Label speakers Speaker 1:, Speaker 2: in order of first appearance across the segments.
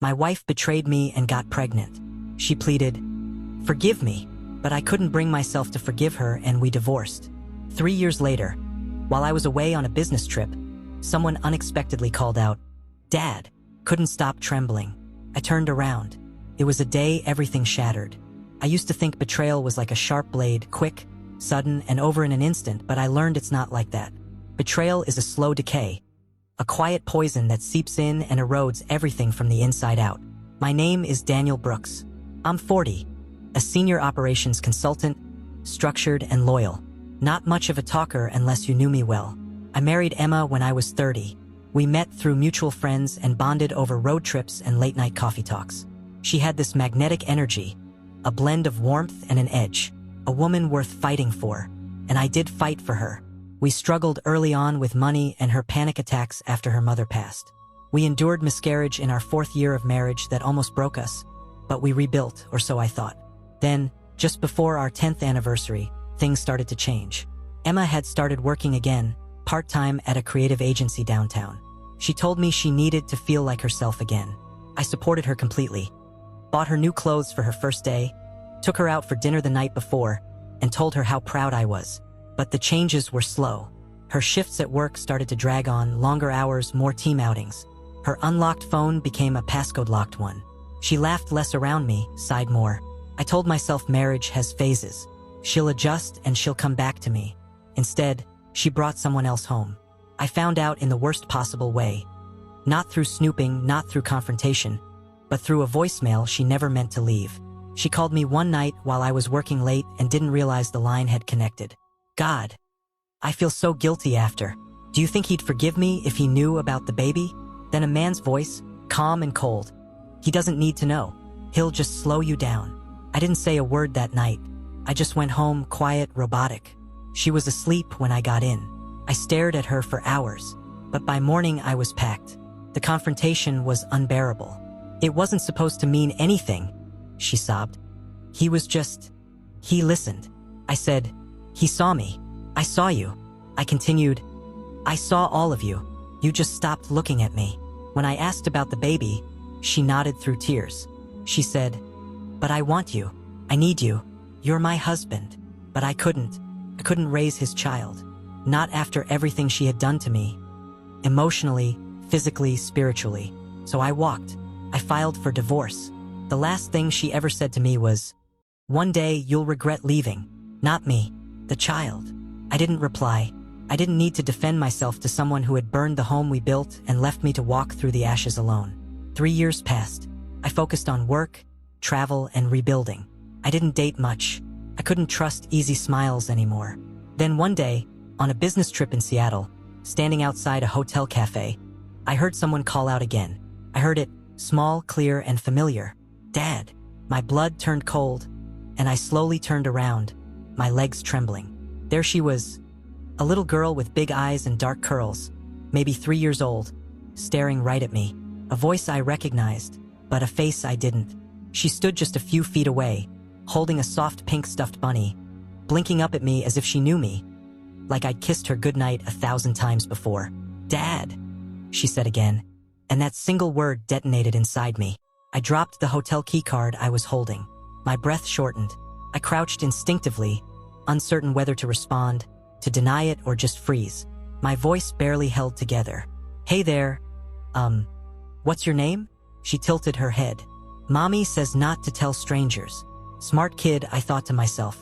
Speaker 1: My wife betrayed me and got pregnant. She pleaded, "Forgive me," but I couldn't bring myself to forgive her and we divorced. 3 years later, while I was away on a business trip, someone unexpectedly called out, "Dad." Couldn't stop trembling. I turned around. It was a day everything shattered. I used to think betrayal was like a sharp blade, quick, sudden, and over in an instant, but I learned it's not like that. Betrayal is a slow decay, a quiet poison that seeps in and erodes everything from the inside out. My name is Daniel Brooks. I'm 40, a senior operations consultant, structured and loyal. Not much of a talker unless you knew me well. I married Emma when I was 30. We met through mutual friends and bonded over road trips and late-night coffee talks. She had this magnetic energy, a blend of warmth and an edge, a woman worth fighting for, and I did fight for her. We struggled early on with money and her panic attacks after her mother passed. We endured miscarriage in our 4th year of marriage that almost broke us, but we rebuilt, or so I thought. Then, just before our 10th anniversary, things started to change. Emma had started working again, part-time at a creative agency downtown. She told me she needed to feel like herself again. I supported her completely. Bought her new clothes for her first day, took her out for dinner the night before, and told her how proud I was. But the changes were slow. Her shifts at work started to drag on, longer hours, more team outings. Her unlocked phone became a passcode-locked one. She laughed less around me, sighed more. I told myself marriage has phases. She'll adjust and she'll come back to me. Instead, she brought someone else home. I found out in the worst possible way. Not through snooping, not through confrontation, but through a voicemail she never meant to leave. She called me one night while I was working late and didn't realize the line had connected. "God, I feel so guilty after. Do you think he'd forgive me if he knew about the baby?" Then a man's voice, calm and cold. "He doesn't need to know. He'll just slow you down." I didn't say a word that night. I just went home, quiet, robotic. She was asleep when I got in. I stared at her for hours, but by morning I was packed. The confrontation was unbearable. "It wasn't supposed to mean anything," she sobbed. He listened." I said, "He saw me. I saw you." I continued, "I saw all of you. You just stopped looking at me." When I asked about the baby, she nodded through tears. She said, "But I want you. I need you. You're my husband." But I couldn't raise his child. Not after everything she had done to me. Emotionally, physically, spiritually. So I walked. I filed for divorce. The last thing she ever said to me was, "One day you'll regret leaving. Not me. The child." I didn't reply. I didn't need to defend myself to someone who had burned the home we built and left me to walk through the ashes alone. 3 years passed. I focused on work, travel, and rebuilding. I didn't date much. I couldn't trust easy smiles anymore. Then one day, on a business trip in Seattle, standing outside a hotel cafe, I heard someone call out again. I heard it, small, clear, and familiar. "Dad." My blood turned cold, and I slowly turned around, my legs trembling. There she was, a little girl with big eyes and dark curls, maybe 3 years old, staring right at me. A voice I recognized, but a face I didn't. She stood just a few feet away, holding a soft pink stuffed bunny, blinking up at me as if she knew me, like I'd kissed her goodnight 1,000 times before. "Dad," she said again, and that single word detonated inside me. I dropped the hotel keycard I was holding. My breath shortened. I crouched instinctively, uncertain whether to respond, to deny it, or just freeze. My voice barely held together. "Hey there, what's your name?" She tilted her head. "Mommy says not to tell strangers." Smart kid, I thought to myself.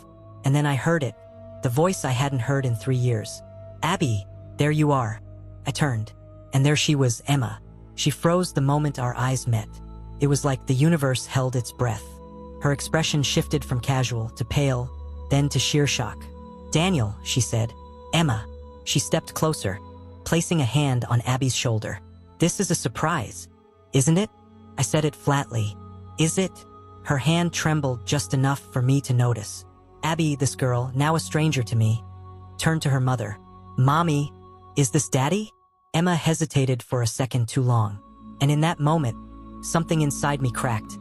Speaker 1: And then I heard it, the voice I hadn't heard in 3 years. "Abby, there you are." I turned, and there she was, Emma. She froze the moment our eyes met. It was like the universe held its breath. Her expression shifted from casual to pale, then to sheer shock. "Daniel," she said. "Emma." She stepped closer, placing a hand on Abby's shoulder. "This is a surprise, isn't it?" I said it flatly. "Is it?" Her hand trembled just enough for me to notice. Abby, this girl, now a stranger to me, turned to her mother. "Mommy, is this Daddy?" Emma hesitated for a second too long. And in that moment, something inside me cracked.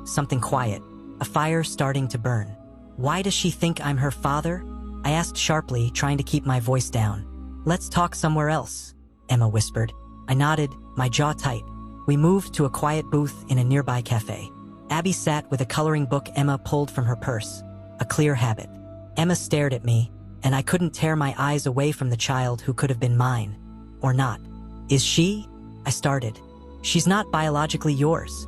Speaker 1: Something quiet. A fire starting to burn. "Why does she think I'm her father?" I asked sharply, trying to keep my voice down. "Let's talk somewhere else," Emma whispered. I nodded, my jaw tight. We moved to a quiet booth in a nearby cafe. Abby sat with a coloring book Emma pulled from her purse, a clear habit. Emma stared at me, and I couldn't tear my eyes away from the child who could have been mine. Or not. Is she? I started. She's not biologically yours,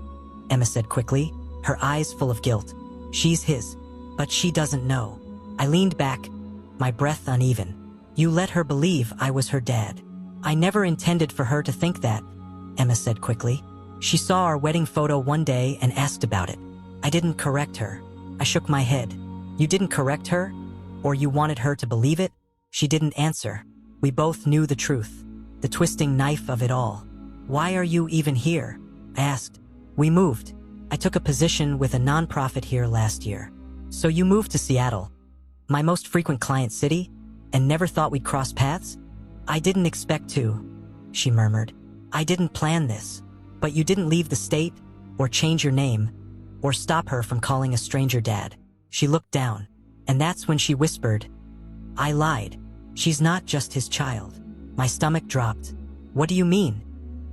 Speaker 1: Emma said quickly, her eyes full of guilt. She's his, but she doesn't know. I leaned back, my breath uneven. You let her believe I was her dad. I never intended for her to think that, Emma said quickly. She saw our wedding photo one day and asked about it. I didn't correct her. I shook my head. You didn't correct her? Or you wanted her to believe it? She didn't answer. We both knew the truth, the twisting knife of it all. Why are you even here? I asked. We moved. I took a position with a nonprofit here last year. So you moved to Seattle, my most frequent client city, and never thought we'd cross paths? I didn't expect to, she murmured. I didn't plan this. But you didn't leave the state, or change your name, or stop her from calling a stranger dad. She looked down, and that's when she whispered, I lied. She's not just his child. My stomach dropped. What do you mean?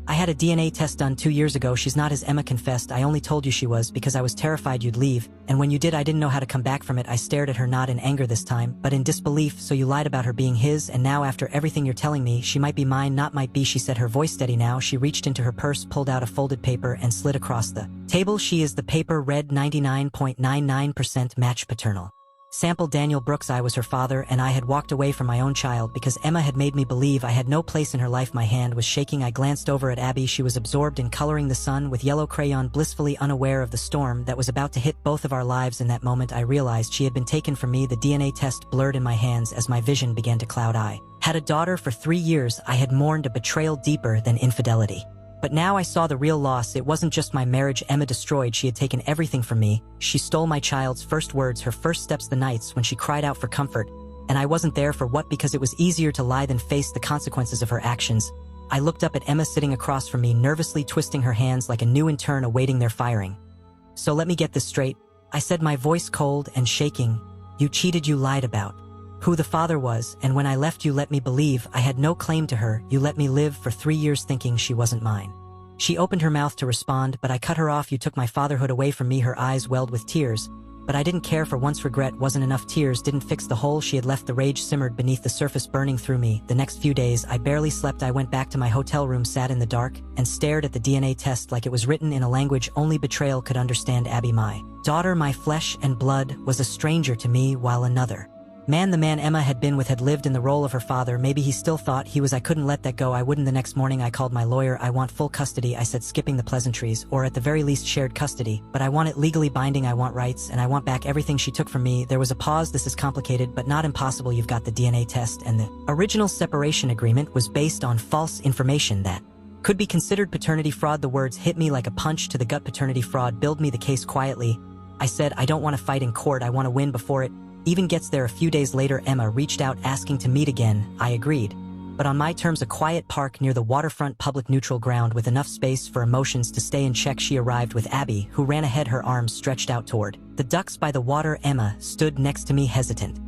Speaker 1: I had a DNA test done 2 years ago. She's not, as Emma confessed. I only told you she was because I was terrified you'd leave, and when you did I didn't know how to come back from it. I stared at her, not in anger this time, but in disbelief. So you lied about her being his, and now after everything you're telling me, she might be mine, not might be, she said, her voice steady now. She reached into her purse, pulled out a folded paper, and slid across the table. She is the paper read 99.99% match paternal. Sample Daniel Brooks. I was her father, and I had walked away from my own child because Emma had made me believe I had no place in her life. My hand was shaking. I glanced over at Abby. She was absorbed in coloring the sun with yellow crayon, blissfully unaware of the storm that was about to hit both of our lives. In that moment I realized she had been taken from me. The DNA test blurred in my hands as my vision began to cloud. I had a daughter for 3 years. I had mourned a betrayal deeper than infidelity. But now I saw the real loss. It wasn't just my marriage Emma destroyed. She had taken everything from me. She stole my child's first words, her first steps, the nights when she cried out for comfort. And I wasn't there for what? Because it was easier to lie than face the consequences of her actions. I looked up at Emma sitting across from me, nervously twisting her hands like a new intern awaiting their firing. So let me get this straight, I said, my voice cold and shaking. You cheated. You lied about who the father was, and when I left you let me believe I had no claim to her. You let me live for 3 years thinking she wasn't mine. She opened her mouth to respond, but I cut her off. You took my fatherhood away from me. Her eyes welled with tears, but I didn't care for once. Regret wasn't enough. Tears didn't fix the hole she had left. The rage simmered beneath the surface, burning through me. The next few days I barely slept. I went back to my hotel room, sat in the dark, and stared at the DNA test like it was written in a language only betrayal could understand. Abby, my daughter, my flesh and blood, was a stranger to me, while another man, the man Emma had been with, had lived in the role of her father. Maybe he still thought he was. I couldn't let that go. I wouldn't. The next morning I called my lawyer. I want full custody, I said, skipping the pleasantries, or at the very least shared custody, but I want it legally binding. I want rights, and I want back everything she took from me. There was a pause. This is complicated, but not impossible. You've got the DNA test, and the original separation agreement was based on false information that could be considered paternity fraud. The words hit me like a punch to the gut. Paternity fraud. Build me the case quietly, I said. I don't want to fight in court. I want to win before it even gets there. A few days later Emma reached out asking to meet again. I agreed, but on my terms, a quiet park near the waterfront, public neutral ground with enough space for emotions to stay in check. She arrived with Abby, who ran ahead, her arms stretched out toward the ducks by the water. Emma stood next to me, hesitant,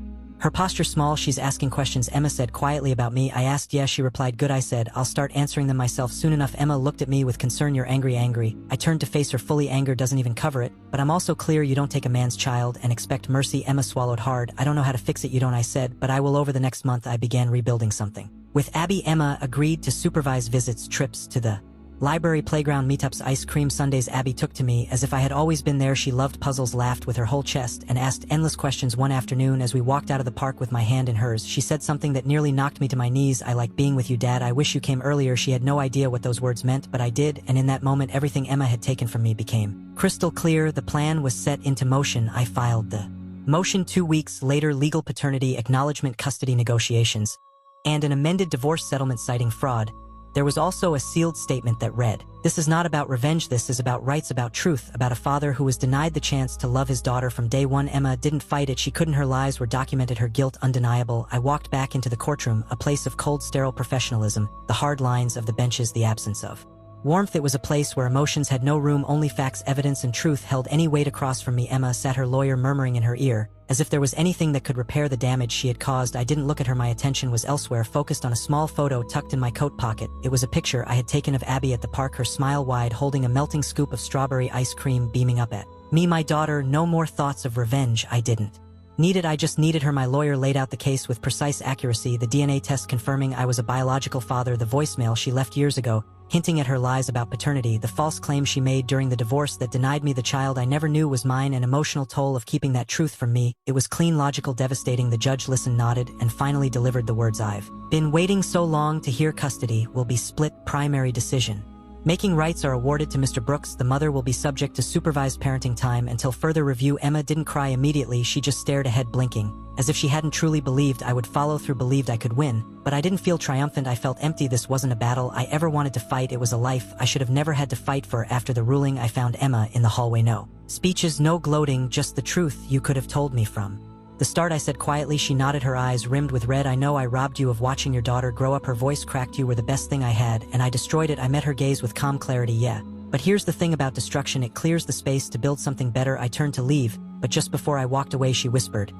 Speaker 1: her posture small. She's asking questions, Emma said quietly, about me. I asked. Yes, she replied. Good, I said. I'll start answering them myself soon enough. Emma looked at me with concern. You're angry. I turned to face her fully. Anger doesn't even cover it, but I'm also clear. You don't take a man's child and expect mercy. Emma swallowed hard. I don't know how to fix it, you don't, I said, but I will. Over the next month I began rebuilding something with Abby. Emma agreed to supervise visits, trips to the library, playground, meetups, ice cream sundaes. Abby took to me as if I had always been there. She loved puzzles, laughed with her whole chest, and asked endless questions. One afternoon, as we walked out of the park with my hand in hers, she said something that nearly knocked me to my knees. I like being with you, Dad. I wish you came earlier. She had no idea what those words meant, but I did, and in that moment everything Emma had taken from me became crystal clear. The plan was set into motion. I filed the motion. 2 weeks later, legal paternity acknowledgement, custody negotiations, and an amended divorce settlement citing fraud. There was also a sealed statement that read, "This is not about revenge. This is about rights, about truth, about a father who was denied the chance to love his daughter from day one." Emma didn't fight it. She couldn't. Her lies were documented, her guilt undeniable. I walked back into the courtroom, a place of cold, sterile professionalism, the hard lines of the benches, the absence of Warmth, it was a place where emotions had no room, only facts, evidence, and truth held any weight. Across from me, Emma sat, her lawyer murmuring in her ear. As if there was anything that could repair the damage she had caused. I didn't look at her, my attention was elsewhere, focused on a small photo tucked in my coat pocket. It was a picture I had taken of Abby at the park, her smile wide, holding a melting scoop of strawberry ice cream, beaming up at me. My daughter. No more thoughts of revenge. I didn't need it, I just needed her. My lawyer laid out the case with precise accuracy, the DNA test confirming I was a biological father, the voicemail she left years ago, hinting at her lies about paternity, the false claim she made during the divorce that denied me the child I never knew was mine, an emotional toll of keeping that truth from me. It was clean, logical, devastating. The judge listened, nodded, and finally delivered the words I've been waiting so long to hear. Custody will be split, primary decision making rights are awarded to Mr. Brooks. The mother will be subject to supervised parenting time until further review. Emma didn't cry immediately, she just stared ahead, blinking, as if she hadn't truly believed I would follow through, believed I could win. But I didn't feel triumphant, I felt empty. This wasn't a battle I ever wanted to fight, it was a life I should have never had to fight for. After the ruling, I found Emma in the hallway. No speeches, no gloating, just the truth you could have told me from the start, I said quietly. She nodded, her eyes rimmed with red. I know I robbed you of watching your daughter grow up. Her voice cracked. You were the best thing I had, and I destroyed it. I met her gaze with calm clarity. Yeah, but here's the thing about destruction, it clears the space to build something better. I turned to leave, but just before I walked away, she whispered,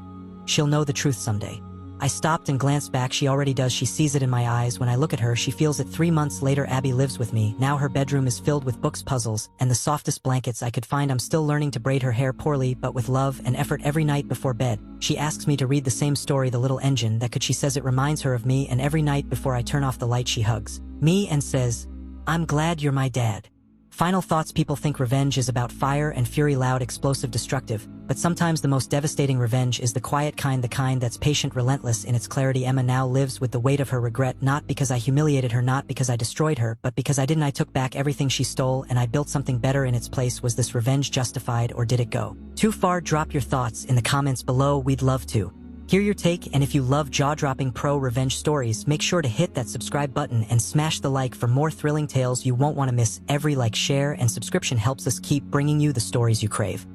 Speaker 1: "She'll know the truth someday." I stopped and glanced back. She already does. She sees it in my eyes. When I look at her, she feels it. 3 months later, Abby lives with me. Now her bedroom is filled with books, puzzles, and the softest blankets I could find. I'm still learning to braid her hair, poorly, but with love and effort. Every night before bed, she asks me to read the same story, The Little Engine That Could. She says it reminds her of me, and every night before I turn off the light, she hugs me and says, "I'm glad you're my dad." Final thoughts. People think revenge is about fire and fury, loud, explosive, destructive, but sometimes the most devastating revenge is the quiet kind, the kind that's patient, relentless in its clarity. Emma now lives with the weight of her regret, not because I humiliated her, not because I destroyed her, but because I didn't. I took back everything she stole, and I built something better in its place. Was this revenge justified, or did it go too far? Drop your thoughts in the comments below. We'd love to hear your take, and if you love jaw-dropping pro-revenge stories, make sure to hit that subscribe button and smash the like for more thrilling tales you won't want to miss. Every like, share, and subscription helps us keep bringing you the stories you crave.